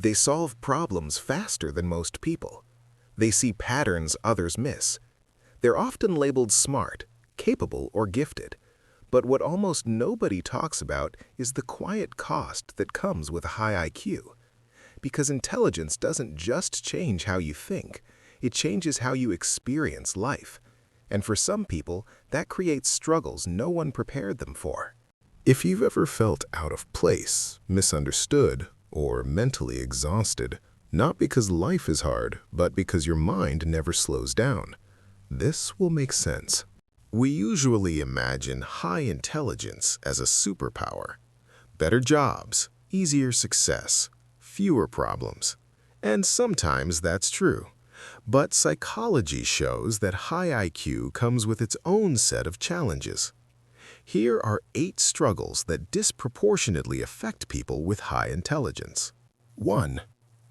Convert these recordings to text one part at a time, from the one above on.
They solve problems faster than most people. They see patterns others miss. They're often labeled smart, capable, or gifted. But what almost nobody talks about is the quiet cost that comes with a high IQ. Because intelligence doesn't just change how you think, it changes how you experience life. And for some people, that creates struggles no one prepared them for. If you've ever felt out of place, misunderstood, or mentally exhausted, not because life is hard, but because your mind never slows down, this will make sense. We usually imagine high intelligence as a superpower. Better jobs, easier success, fewer problems. And sometimes that's true. But psychology shows that high IQ comes with its own set of challenges. Here are 8 struggles that disproportionately affect people with high intelligence. 1.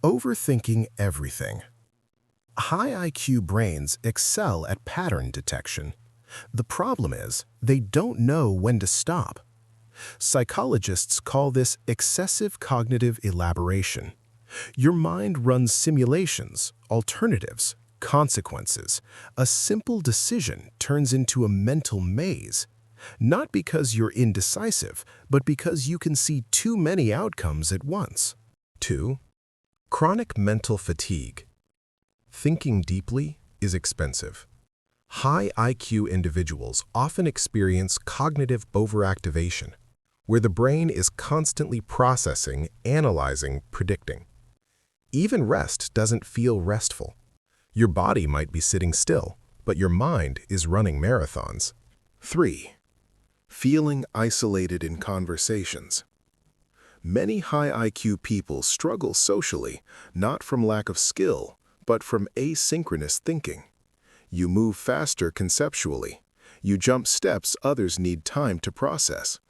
Overthinking everything. High IQ brains excel at pattern detection. The problem is, they don't know when to stop. Psychologists call this excessive cognitive elaboration. Your mind runs simulations, alternatives, consequences. A simple decision turns into a mental maze. Not because you're indecisive, but because you can see too many outcomes at once. 2. Chronic mental fatigue. Thinking deeply is expensive. High IQ individuals often experience cognitive overactivation, where the brain is constantly processing, analyzing, predicting. Even rest doesn't feel restful. Your body might be sitting still, but your mind is running marathons. 3. Feeling isolated in conversations. Many high IQ people struggle socially, not from lack of skill, but from asynchronous thinking. You move faster conceptually. You jump steps others need time to process.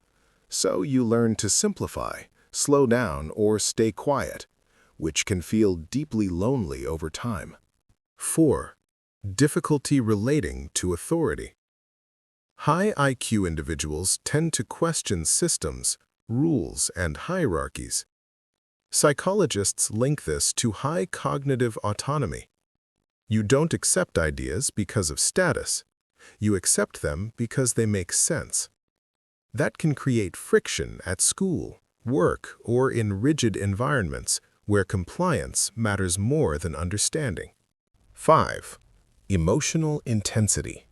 So you learn to simplify, slow down, or stay quiet, which can feel deeply lonely over time. 4. Difficulty relating to authority. High IQ individuals tend to question systems, rules, and hierarchies. Psychologists link this to high cognitive autonomy. You don't accept ideas because of status. You accept them because they make sense. That can create friction at school, work, or in rigid environments where compliance matters more than understanding. 5. Emotional intensity.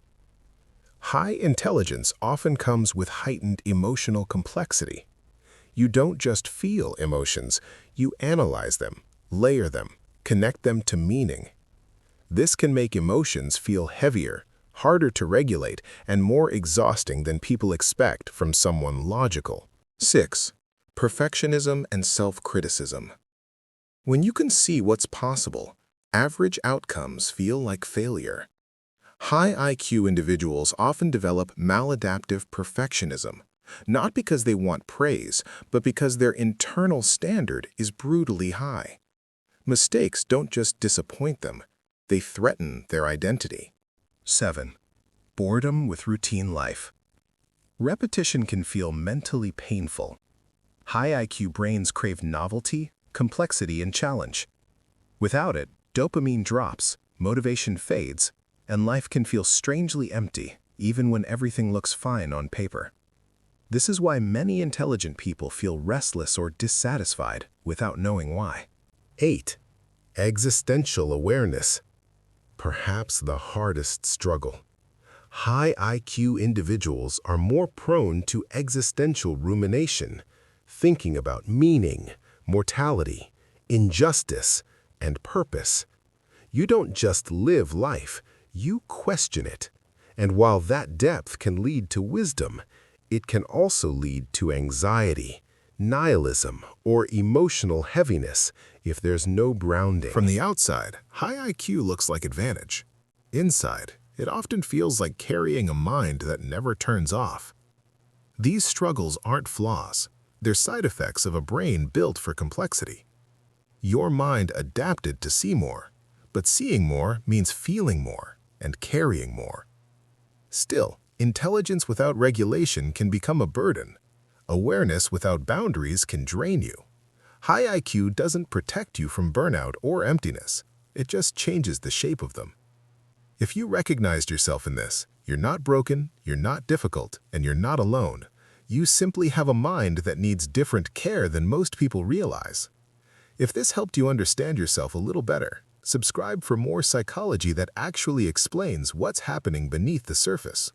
High intelligence often comes with heightened emotional complexity. You don't just feel emotions, you analyze them, layer them, connect them to meaning. This can make emotions feel heavier, harder to regulate, and more exhausting than people expect from someone logical. 6. Perfectionism and self-criticism. When you can see what's possible, average outcomes feel like failure. High IQ individuals often develop maladaptive perfectionism, not because they want praise, but because their internal standard is brutally high. Mistakes don't just disappoint them, they threaten their identity. 7. Boredom with routine life. Repetition can feel mentally painful. High IQ brains crave novelty, complexity, and challenge. Without it, dopamine drops, motivation fades, and life can feel strangely empty, even when everything looks fine on paper. This is why many intelligent people feel restless or dissatisfied without knowing why. 8. Existential awareness. Perhaps the hardest struggle. High IQ individuals are more prone to existential rumination, thinking about meaning, mortality, injustice, and purpose. You don't just live life, you question it. And while that depth can lead to wisdom, it can also lead to anxiety, nihilism, or emotional heaviness if there's no grounding. From the outside, high IQ looks like advantage. Inside, it often feels like carrying a mind that never turns off. These struggles aren't flaws. They're side effects of a brain built for complexity. Your mind adapted to see more, but seeing more means feeling more and carrying more. Still, intelligence without regulation can become a burden. Awareness without boundaries can drain you. High IQ doesn't protect you from burnout or emptiness. It just changes the shape of them. If you recognized yourself in this, you're not broken, you're not difficult, and you're not alone. You simply have a mind that needs different care than most people realize. If this helped you understand yourself a little better, subscribe for more psychology that actually explains what's happening beneath the surface.